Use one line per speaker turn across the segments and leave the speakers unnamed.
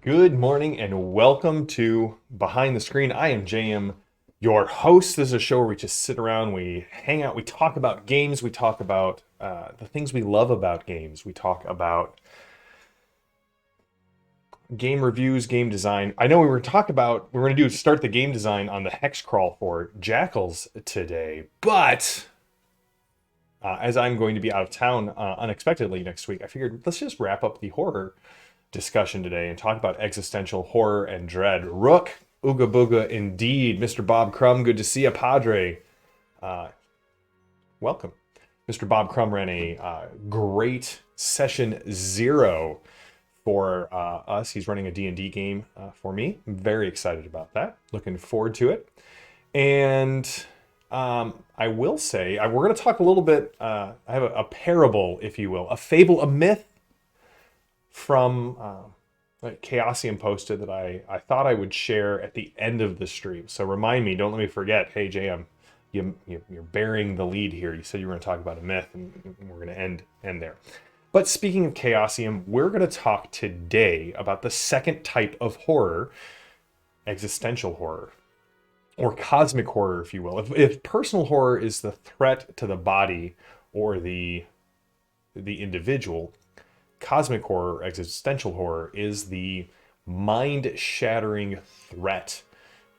Good morning and welcome to Behind the Screen. I am JM, your host. This is a show where we just sit around, we hang out, we talk about games, we talk about the things we love about games, we talk about game reviews, game design. I know we're going to start the game design on the hex crawl for Jackals today, but as I'm going to be out of town unexpectedly next week, I figured let's just wrap up the horror discussion today and talk about existential horror and dread. Rook, ooga booga indeed. Mr. Bob Crumb, good to see you, Padre. Uh, Welcome. Mr. Bob Crumb ran a great session 0 for us. He's running a D&D game for me. I'm very excited about that. Looking forward to it. And I will say, we're going to talk a little bit. I have a parable, if you will, a fable, a myth from Chaosium posted that I thought I would share at the end of the stream. So remind me, don't let me forget. Hey, JM, you're bearing the lead here. You said you were going to talk about a myth, and we're going to end there. But speaking of Chaosium, we're going to talk today about the second type of horror, existential horror, or cosmic horror, if you will. If personal horror is the threat to the body or the individual, cosmic horror, existential horror, is the mind-shattering threat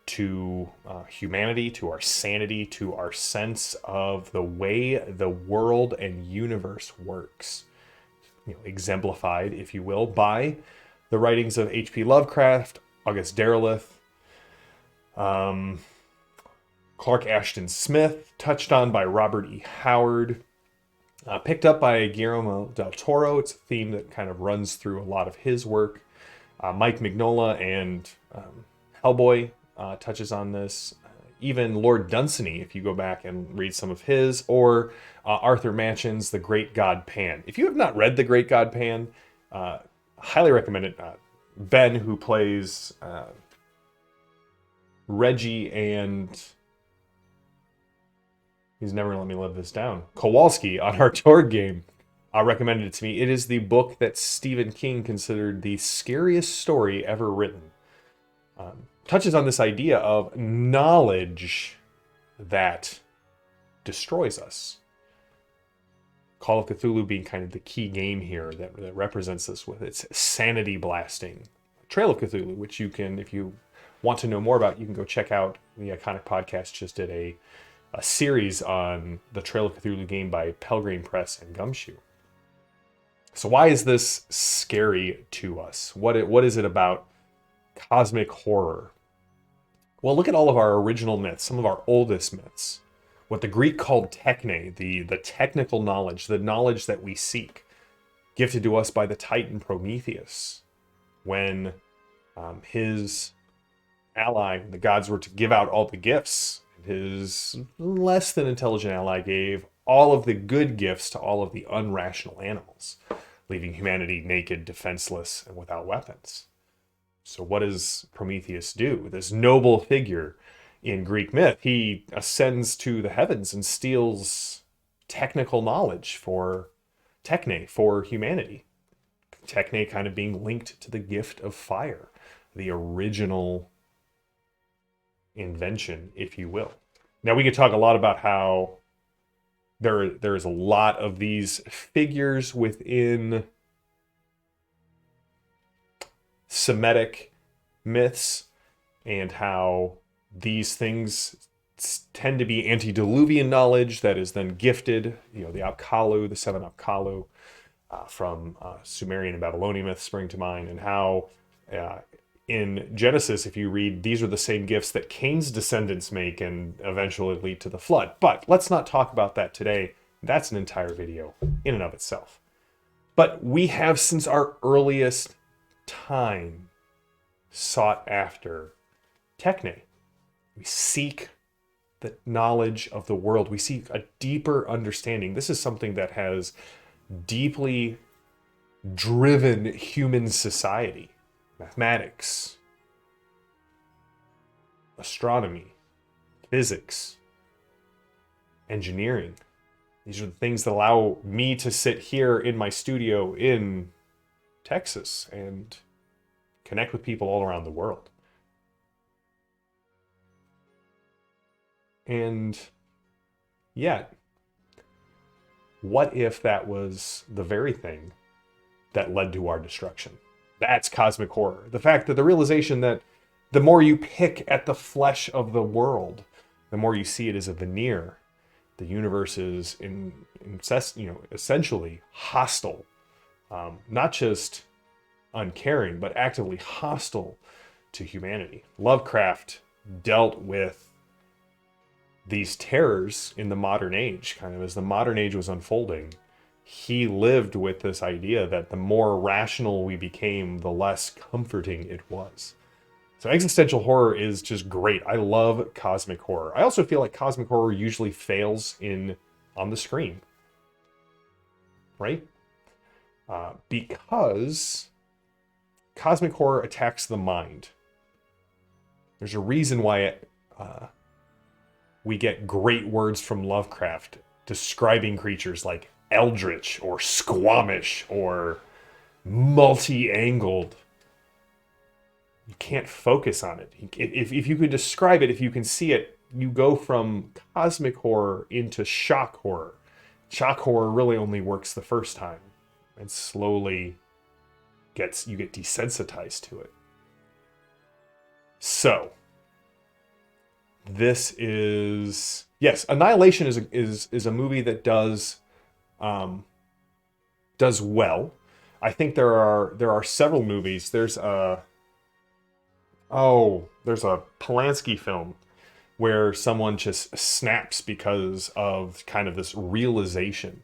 to humanity, to our sanity, to our sense of the way the world and universe works. Exemplified, if you will, by the writings of H.P. Lovecraft, August Derleth, Clark Ashton Smith, touched on by Robert E. Howard, picked up by Guillermo del Toro. It's a theme that kind of runs through a lot of his work. Mike Mignola and Hellboy touches on this. Even Lord Dunsany, if you go back and read some of his, or Arthur Machen's The Great God Pan. If you have not read The Great God Pan, highly recommend it. Ben, who plays Reggie and he's never gonna let me live this down, Kowalski on our Torg game, recommended it to me. It is the book that Stephen King considered the scariest story ever written. Touches on this idea of knowledge that destroys us. Call of Cthulhu being kind of the key game here that represents this with its sanity blasting. Trail of Cthulhu, which you can, if you want to know more about, you can go check out. The Iconic Podcast just did a series on the Trail of Cthulhu game by Pelgrane Press and Gumshoe. So why is this scary to us? What is it about cosmic horror? Well, look at all of our original myths, some of our oldest myths. What the Greek called techne, the technical knowledge, the knowledge that we seek, gifted to us by the Titan Prometheus. When his ally, the gods, were to give out all the gifts, his less than intelligent ally gave all of the good gifts to all of the unrational animals, leaving humanity naked, defenseless, and without weapons. So what does Prometheus do? This noble figure in Greek myth, he ascends to the heavens and steals technical knowledge for techne, for humanity. Techne kind of being linked to the gift of fire, the original invention, if you will. Now we could talk a lot about how there is a lot of these figures within Semitic myths and how these things tend to be antediluvian knowledge that is then gifted, the Apkallu, the seven Apkallu from Sumerian and Babylonian myths spring to mind, and how in Genesis, if you read, these are the same gifts that Cain's descendants make and eventually lead to the flood. But let's not talk about that today. That's an entire video in and of itself. But we have, since our earliest time, sought after techne. We seek the knowledge of the world. We seek a deeper understanding. This is something that has deeply driven human society. Mathematics, astronomy, physics, engineering. These are the things that allow me to sit here in my studio in Texas and connect with people all around the world. And yet, what if that was the very thing that led to our destruction? That's cosmic horror. The fact that the realization that the more you pick at the flesh of the world, the more you see it as a veneer. The universe is essentially hostile, not just uncaring, but actively hostile to humanity. Lovecraft dealt with these terrors in the modern age, kind of as the modern age was unfolding. He lived with this idea that the more rational we became, the less comforting it was. So existential horror is just great. I love cosmic horror. I also feel like cosmic horror usually fails on the screen, right? Because cosmic horror attacks the mind. There's a reason why we get great words from Lovecraft describing creatures like eldritch or squamish or multi-angled. You can't focus on it. If you could describe it, if you can see it, you go from cosmic horror into shock horror. Shock horror really only works the first time and slowly you get desensitized to it. So, this is, yes, Annihilation is a movie that does well. I think there are several movies. There's a Polanski film where someone just snaps because of kind of this realization.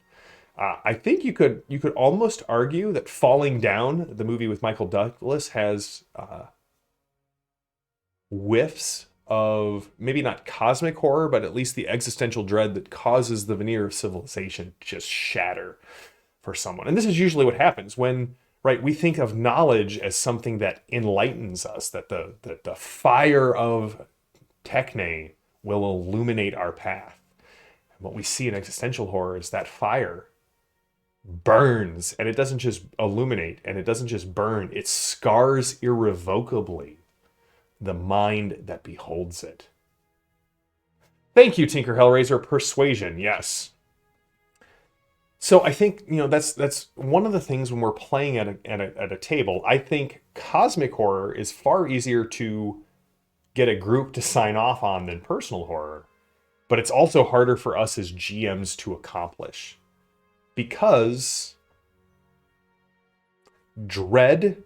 I think you could almost argue that Falling Down, the movie with Michael Douglas, has whiffs of maybe not cosmic horror, but at least the existential dread that causes the veneer of civilization to just shatter for someone. And this is usually what happens when, right, we think of knowledge as something that enlightens us, that the fire of techne will illuminate our path. And what we see in existential horror is that fire burns, and it doesn't just illuminate, and it doesn't just burn, it scars irrevocably the mind that beholds it. Thank you, Tinker Hellraiser. Persuasion, yes. So I think, that's one of the things when we're playing at a table. I think cosmic horror is far easier to get a group to sign off on than personal horror, but it's also harder for us as GMs to accomplish because dread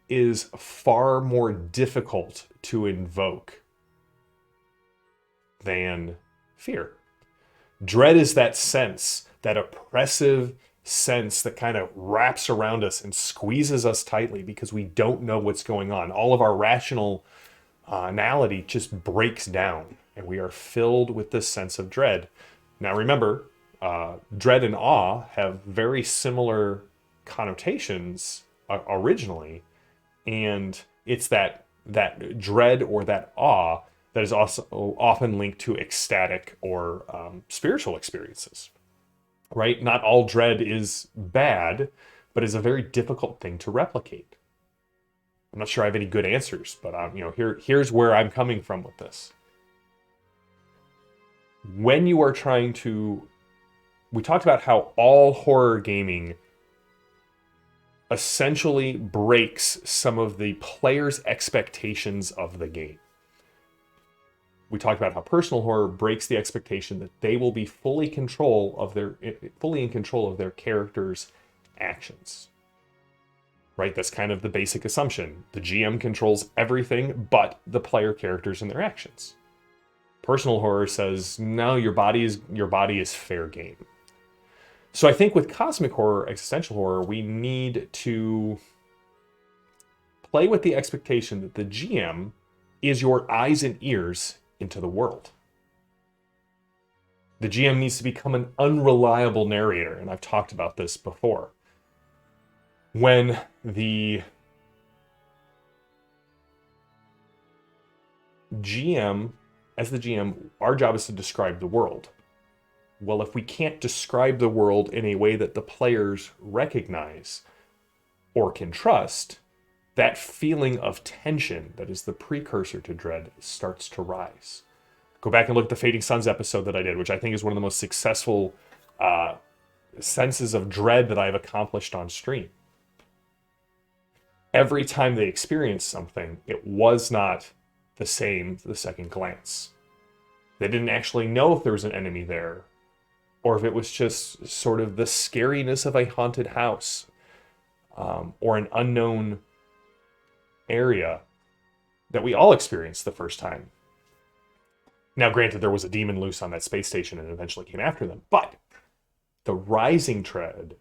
is far more difficult to invoke than fear. Dread is that sense, that oppressive sense that kind of wraps around us and squeezes us tightly because we don't know what's going on. All of our rationality just breaks down, and we are filled with this sense of dread. Now remember, dread and awe have very similar connotations originally, and it's that dread or that awe that is also often linked to ecstatic or spiritual experiences, right? Not all dread is bad, but is a very difficult thing to replicate. I'm not sure I have any good answers, but here's where I'm coming from with this. When you are trying to, we talked about how all horror gaming essentially breaks some of the player's expectations of the game. We talked about how personal horror breaks the expectation that they will be fully in control of their characters' actions. Right? That's kind of the basic assumption. The GM controls everything but the player characters and their actions. Personal horror says, no, your body is fair game. So I think with cosmic horror, existential horror, we need to play with the expectation that the GM is your eyes and ears into the world. The GM needs to become an unreliable narrator, and I've talked about this before. When the GM, as the GM, our job is to describe the world. Well, if we can't describe the world in a way that the players recognize or can trust, that feeling of tension that is the precursor to dread starts to rise. Go back and look at the Fading Suns episode that I did, which I think is one of the most successful senses of dread that I've accomplished on stream. Every time they experienced something, it was not the same the second glance. They didn't actually know if there was an enemy there, or if it was just sort of the scariness of a haunted house, or an unknown area that we all experienced the first time. Now, granted, there was a demon loose on that space station and eventually came after them, but the rising dread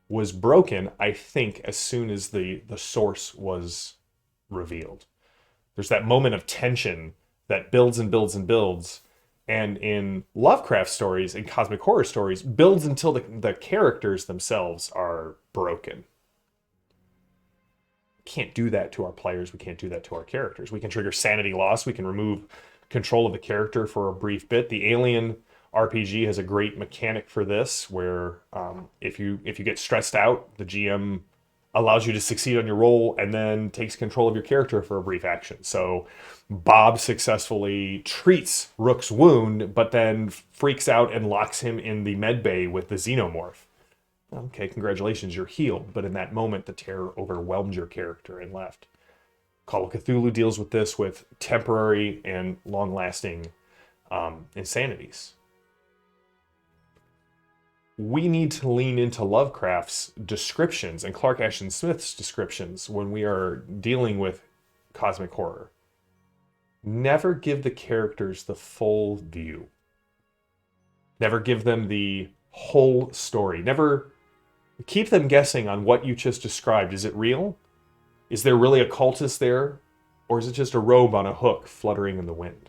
was broken, I think, as soon as the source was revealed. There's that moment of tension that builds and builds and builds, and in Lovecraft stories, in cosmic horror stories, builds until the characters themselves are broken. We can't do that to our players. We can't do that to our characters. We can trigger sanity loss. We can remove control of the character for a brief bit. The Alien RPG has a great mechanic for this, where if you get stressed out, the GM allows you to succeed on your roll and then takes control of your character for a brief action. So Bob successfully treats Rook's wound, but then freaks out and locks him in the med bay with the xenomorph. Okay, congratulations, you're healed. But in that moment, the terror overwhelmed your character and left. Call of Cthulhu deals with this with temporary and long-lasting insanities. We need to lean into Lovecraft's descriptions and Clark Ashton Smith's descriptions when we are dealing with cosmic horror. Never give the characters the full view. Never give them the whole story. Never keep them guessing on what you just described. Is it real? Is there really a cultist there? Or is it just a robe on a hook fluttering in the wind?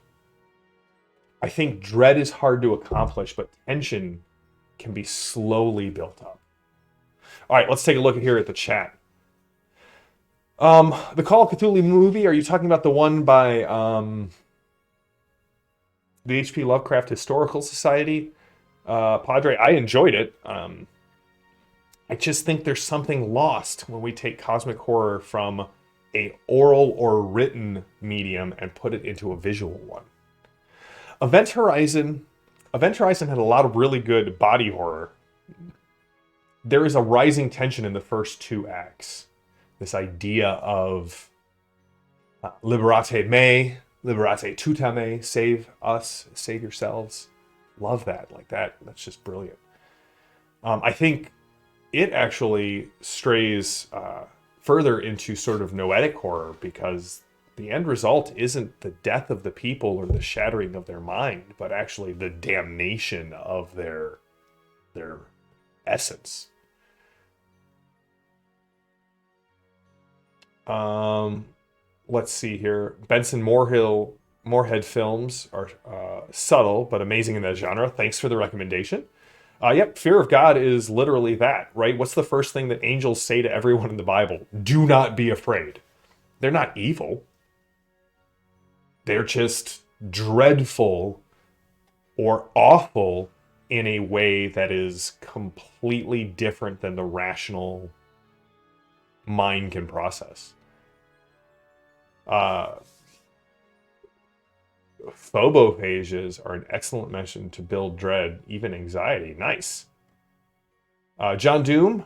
I think dread is hard to accomplish, but tension can be slowly built up. All right, let's take a look here at the chat. The Call of Cthulhu movie, are you talking about the one by the H.P. Lovecraft Historical Society? Padre, I enjoyed it. I just think there's something lost when we take cosmic horror from a oral or written medium and put it into a visual one. Event Horizon had a lot of really good body horror. There is a rising tension in the first two acts. This idea of liberate me, liberate tuta me, save us, save yourselves. Love that, like that. That's just brilliant. I think it actually strays further into sort of noetic horror, because the end result isn't the death of the people or the shattering of their mind, but actually the damnation of their essence. Let's see here. Benson Moorhead films are subtle but amazing in that genre. Thanks for the recommendation. Yep, fear of God is literally that, right? What's the first thing that angels say to everyone in the Bible? Do not be afraid. They're not evil. They're just dreadful or awful in a way that is completely different than the rational mind can process. Phobophages are an excellent mention to build dread, even anxiety. Nice. John Doom.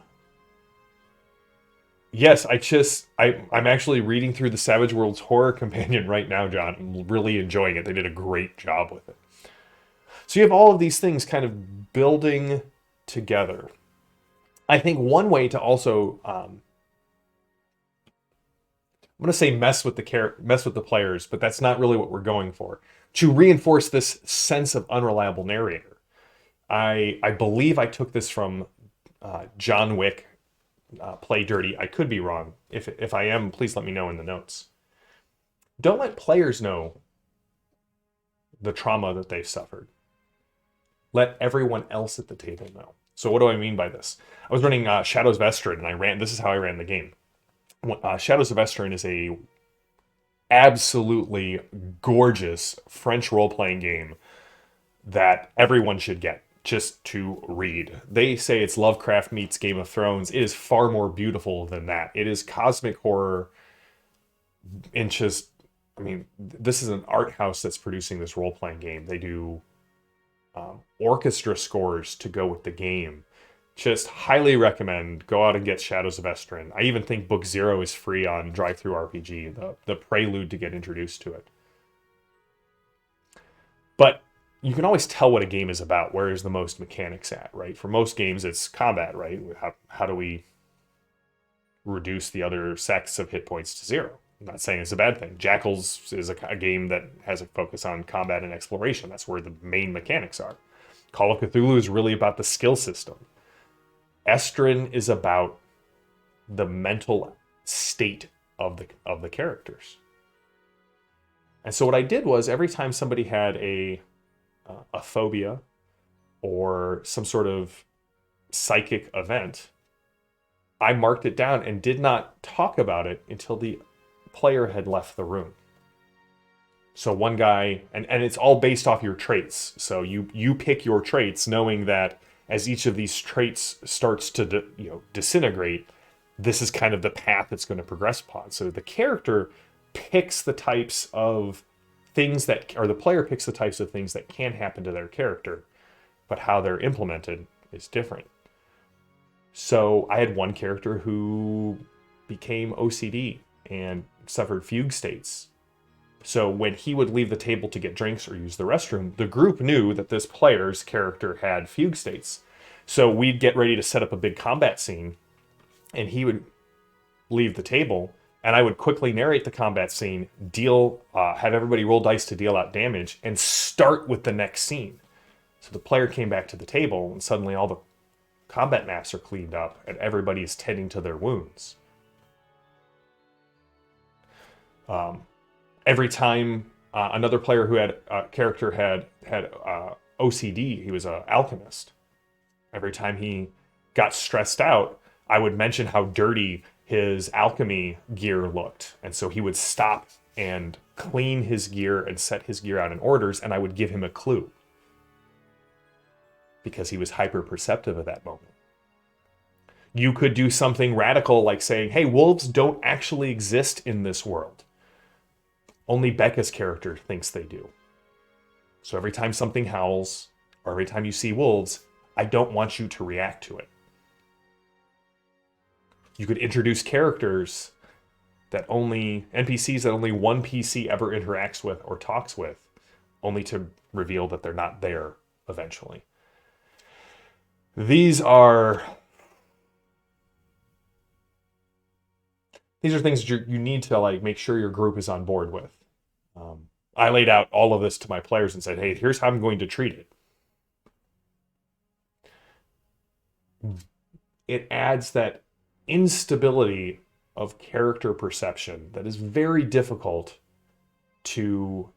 Yes, I'm actually reading through the Savage Worlds Horror Companion right now, John. I'm really enjoying it. They did a great job with it. So you have all of these things kind of building together. I think one way to also, I'm going to say mess with the players, but that's not really what we're going for. To reinforce this sense of unreliable narrator. I believe I took this from John Wick, Play Dirty. I could be wrong. If I am, please let me know in the notes. Don't let players know the trauma that they've suffered. Let everyone else at the table know. So what do I mean by this? I was running Shadows of Estrin, and this is how I ran the game. Shadows of Estrin is a absolutely gorgeous French role-playing game that everyone should get. just to read. They say it's Lovecraft meets Game of Thrones. It is far more beautiful than that. It is cosmic horror and just, I mean, this is an art house that's producing this role-playing game. They do orchestra scores to go with the game. Just highly recommend. Go out and get Shadows of Estrin. I even think Book 0 is free on Drive-Thru RPG, the prelude to get introduced to it. But you can always tell what a game is about. Where is the most mechanics at, right? For most games, it's combat, right? How do we reduce the other sets of hit points to 0? I'm not saying it's a bad thing. Jackals is a game that has a focus on combat and exploration. That's where the main mechanics are. Call of Cthulhu is really about the skill system. Estrin is about the mental state of the characters. And so what I did was every time somebody had a phobia or some sort of psychic event, I marked it down and did not talk about it until the player had left the room. So one guy, and it's all based off your traits. So you pick your traits knowing that as each of these traits starts to disintegrate, this is kind of the path it's going to progress upon. So the character picks the types of things that, or the player picks the types of things that can happen to their character, but how they're implemented is different. So I had one character who became OCD and suffered fugue states. So when he would leave the table to get drinks or use the restroom, the group knew that this player's character had fugue states. So we'd get ready to set up a big combat scene, and he would leave the table, and I would quickly narrate the combat scene, have everybody roll dice to deal out damage, and start with the next scene. So the player came back to the table, and suddenly all the combat maps are cleaned up, and everybody is tending to their wounds. Every time another player who had a character had OCD, he was an alchemist. Every time he got stressed out, I would mention how dirty his alchemy gear looked. And so he would stop and clean his gear and set his gear out in orders, and I would give him a clue because he was hyper perceptive at that moment. You could do something radical like saying, hey, wolves don't actually exist in this world. Only Becca's character thinks they do. So every time something howls, or every time you see wolves, I don't want you to react to it. You could introduce characters NPCs that only one PC ever interacts with or talks with, only to reveal that they're not there eventually. These are things that you need to make sure your group is on board with. I laid out all of this to my players and said, hey, here's how I'm going to treat it. It adds that instability of character perception that is very difficult to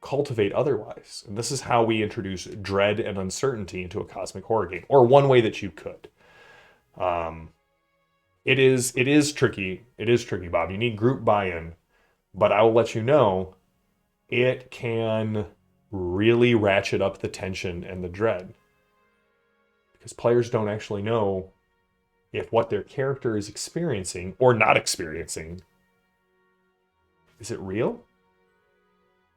cultivate otherwise. And this is how we introduce dread and uncertainty into a cosmic horror game, or one way that you could. It is tricky. It is tricky, Bob. You need group buy-in, but I will let you know it can really ratchet up the tension and the dread, because players don't actually know if what their character is experiencing or not experiencing, is it real?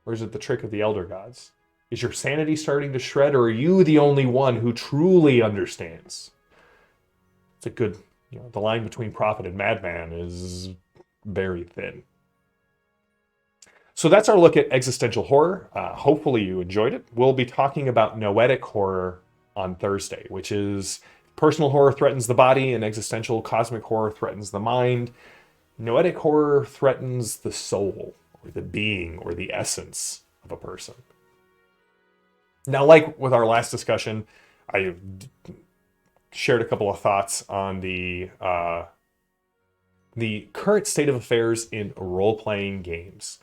Or is it the trick of the elder gods? Is your sanity starting to shred, or are you the only one who truly understands? It's a good, the line between prophet and madman is very thin. So that's our look at existential horror. Hopefully you enjoyed it. We'll be talking about noetic horror on Thursday, which is personal horror threatens the body and existential cosmic horror threatens the mind. Noetic horror threatens the soul, or the being, or the essence of a person. Now, like with our last discussion, I shared a couple of thoughts on the current state of affairs in role-playing games.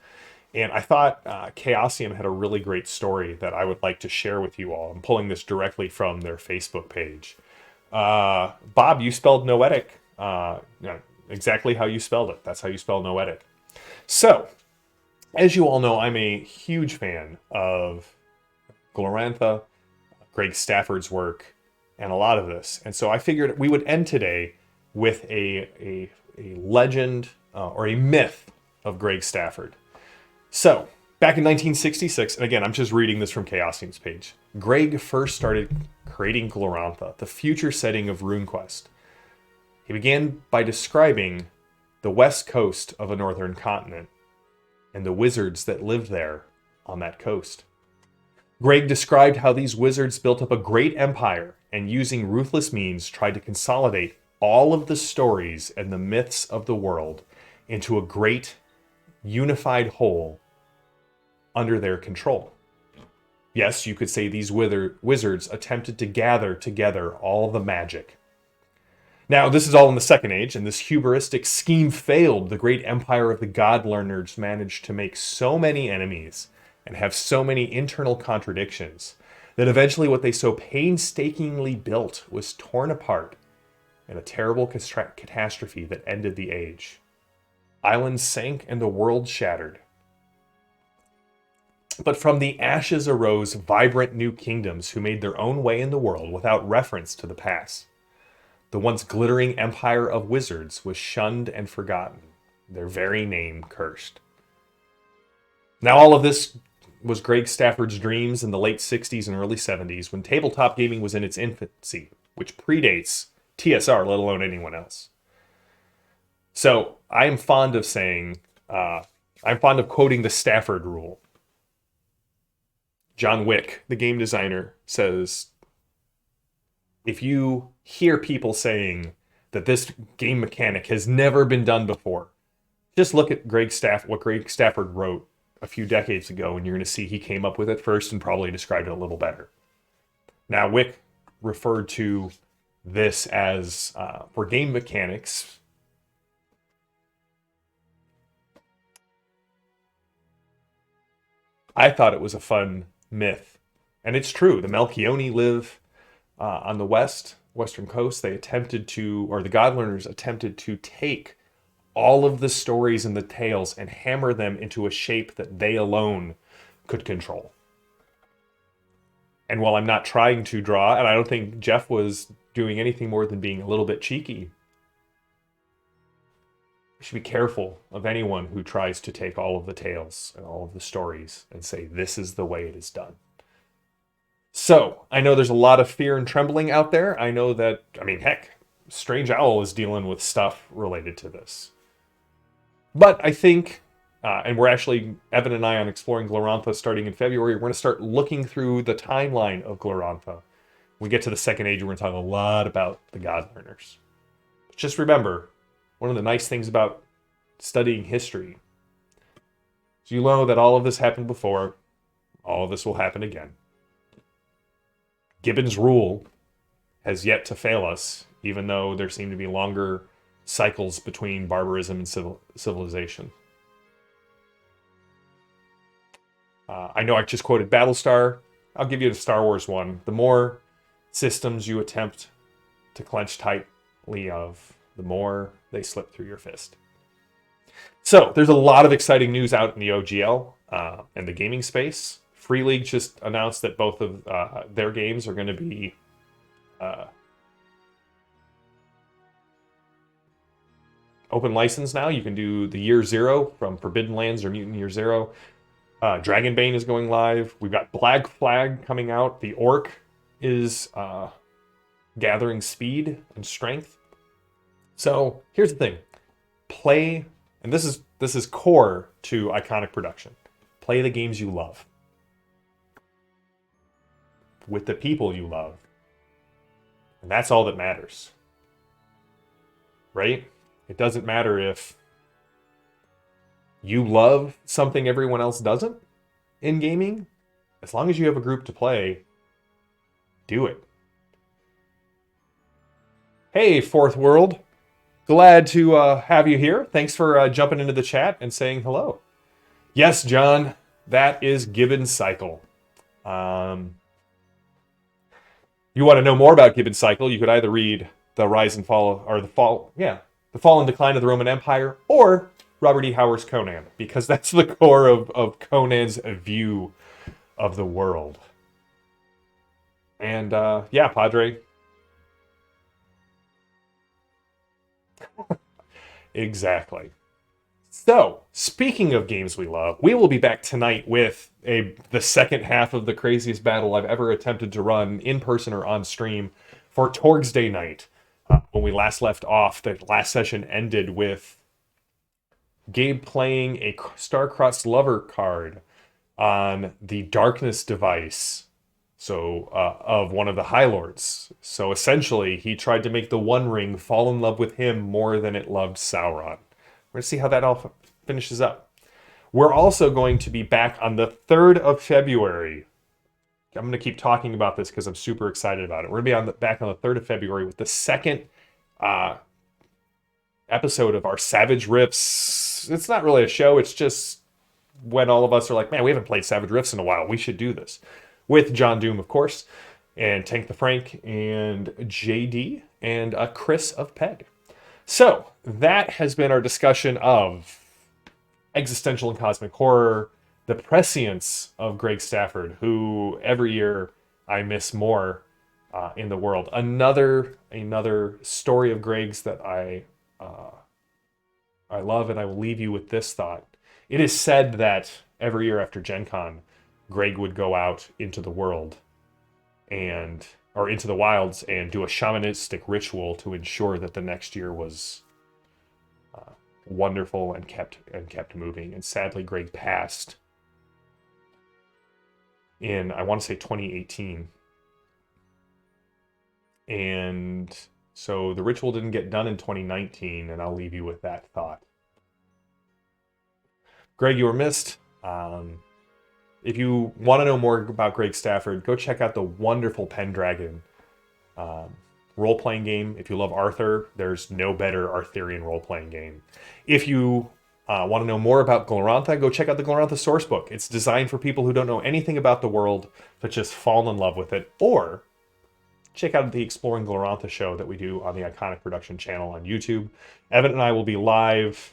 And I thought Chaosium had a really great story that I would like to share with you all. I'm pulling this directly from their Facebook page. Bob, you spelled noetic exactly how you spelled it. That's how you spell noetic. So, As you all know, I'm a huge fan of Glorantha, Greg Stafford's work, and a lot of this. And so I figured we would end today with a legend or a myth of Greg Stafford. So, back in 1966, and again, I'm just reading this from Chaosium's page, Greg first started creating Glorantha, the future setting of RuneQuest. He began by describing the west coast of a northern continent and the wizards that lived there on that coast. Greg described how these wizards built up a great empire and using ruthless means tried to consolidate all of the stories and the myths of the world into a great unified whole under their control. Yes, you could say these wizards attempted to gather together all the magic. Now, this is all in the Second Age, and this hubristic scheme failed. The great empire of the God Learners managed to make so many enemies and have so many internal contradictions that eventually what they so painstakingly built was torn apart in a terrible catastrophe that ended the age. Islands sank and the world shattered. But from the ashes arose vibrant new kingdoms who made their own way in the world without reference to the past. The once glittering empire of wizards was shunned and forgotten, their very name cursed. Now all of this was Greg Stafford's dreams in the late 60s and early 70s when tabletop gaming was in its infancy, which predates TSR, let alone anyone else. So I am fond of saying, I'm fond of quoting the Stafford rule. John Wick, the game designer, says, if you hear people saying that this game mechanic has never been done before, just look at what Greg Stafford wrote a few decades ago, and you're going to see he came up with it first and probably described it a little better. Now, Wick referred to this as, for game mechanics, I thought it was a fun myth. And it's true. The Melchioni live on the western coast. They attempted to, or the God Learners attempted to take all of the stories and the tales and hammer them into a shape that they alone could control. And while I'm not trying to draw, and I don't think Jeff was doing anything more than being a little bit cheeky, we should be careful of anyone who tries to take all of the tales and all of the stories and say, this is the way it is done. So, I know there's a lot of fear and trembling out there. I know that, heck, Strange Owl is dealing with stuff related to this. But I think, and we're actually, Evan and I, on Exploring Glorantha starting in February, we're going to start looking through the timeline of Glorantha. When we get to the Second Age, we're going to talk a lot about the God Learners. But just remember, one of the nice things about studying history is you know that all of this happened before, all of this will happen again. Gibbon's rule has yet to fail us, even though there seem to be longer cycles between barbarism and civilization. I know I just quoted Battlestar. I'll give you the Star Wars one. The more systems you attempt to clench tightly of, the more they slip through your fist. So there's a lot of exciting news out in the OGL and the gaming space. Free League just announced that both of their games are going to be open license now. You can do the Year Zero from Forbidden Lands or Mutant Year Zero. Dragonbane is going live. We've got Black Flag coming out. The Orc is gathering speed and strength. So here's the thing. Play, and this is core to Iconic Production. Play the games you love. With the people you love. And that's all that matters. Right? It doesn't matter if you love something everyone else doesn't in gaming. As long as you have a group to play, do it. Hey, Fourth World. Glad to have you here. Thanks for jumping into the chat and saying hello. Yes, John, that is Gibbon's Cycle. You want to know more about Gibbon's Cycle, you could either read The Rise and Fall, or The Fall and Decline of the Roman Empire, or Robert E. Howard's Conan, because that's the core of Conan's view of the world. And yeah, Padre. Exactly. So, speaking of games we love, we will be back tonight with the second half of the craziest battle I've ever attempted to run in person or on stream for Torg's Day night. When we last left off, the last session ended with Gabe playing a Star-Crossed Lover card on the Darkness device, so of one of the High Lords. So essentially, he tried to make the One Ring fall in love with him more than it loved Sauron. We're going to see how that all finishes up. We're also going to be back on the 3rd of February. I'm going to keep talking about this because I'm super excited about it. We're going to be back on the 3rd of February with the second episode of our Savage Rifts. It's not really a show. It's just when all of us are like, man, we haven't played Savage Rifts in a while. We should do this. With John Doom, of course, and Tank the Frank, and JD, and Chris of Peg. So, that has been our discussion of existential and cosmic horror, the prescience of Greg Stafford, who every year I miss more in the world. Another story of Greg's that I love, and I will leave you with this thought. It is said that every year after Gen Con, Greg would go out into the world or into the wilds and do a shamanistic ritual to ensure that the next year was wonderful and kept moving. And sadly, Greg passed in, I want to say, 2018. And so the ritual didn't get done in 2019, and I'll leave you with that thought. Greg, you were missed. If you want to know more about Greg Stafford, go check out the wonderful Pendragon role-playing game. If you love Arthur, there's no better Arthurian role-playing game. If you want to know more about Glorantha, go check out the Glorantha sourcebook. It's designed for people who don't know anything about the world, but just fall in love with it. Or check out the Exploring Glorantha show that we do on the Iconic Production channel on YouTube. Evan and I will be live,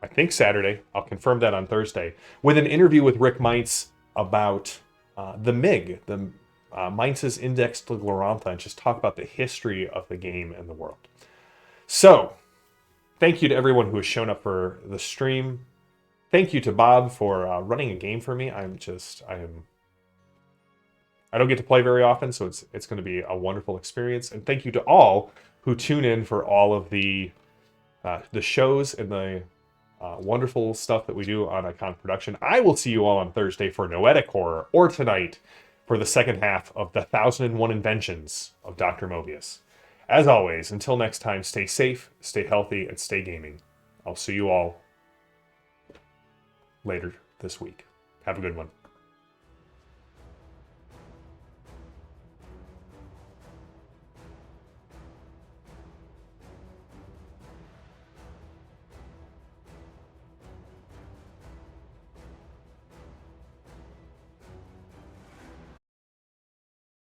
I think Saturday. I'll confirm that on Thursday, with an interview with Rick Meintz about the MIG, the Meintz's Index to Glorantha, and just talk about the history of the game and the world. So, thank you to everyone who has shown up for the stream. Thank you to Bob for running a game for me. I don't get to play very often, so it's going to be a wonderful experience. And thank you to all who tune in for all of the shows and the wonderful stuff that we do on Iconic Production. I will see you all on Thursday for Noetic Horror, or tonight for the second half of the 1001 Inventions of Dr. Mobius. As always, until next time, stay safe, stay healthy, and stay gaming. I'll see you all later this week. Have a good one.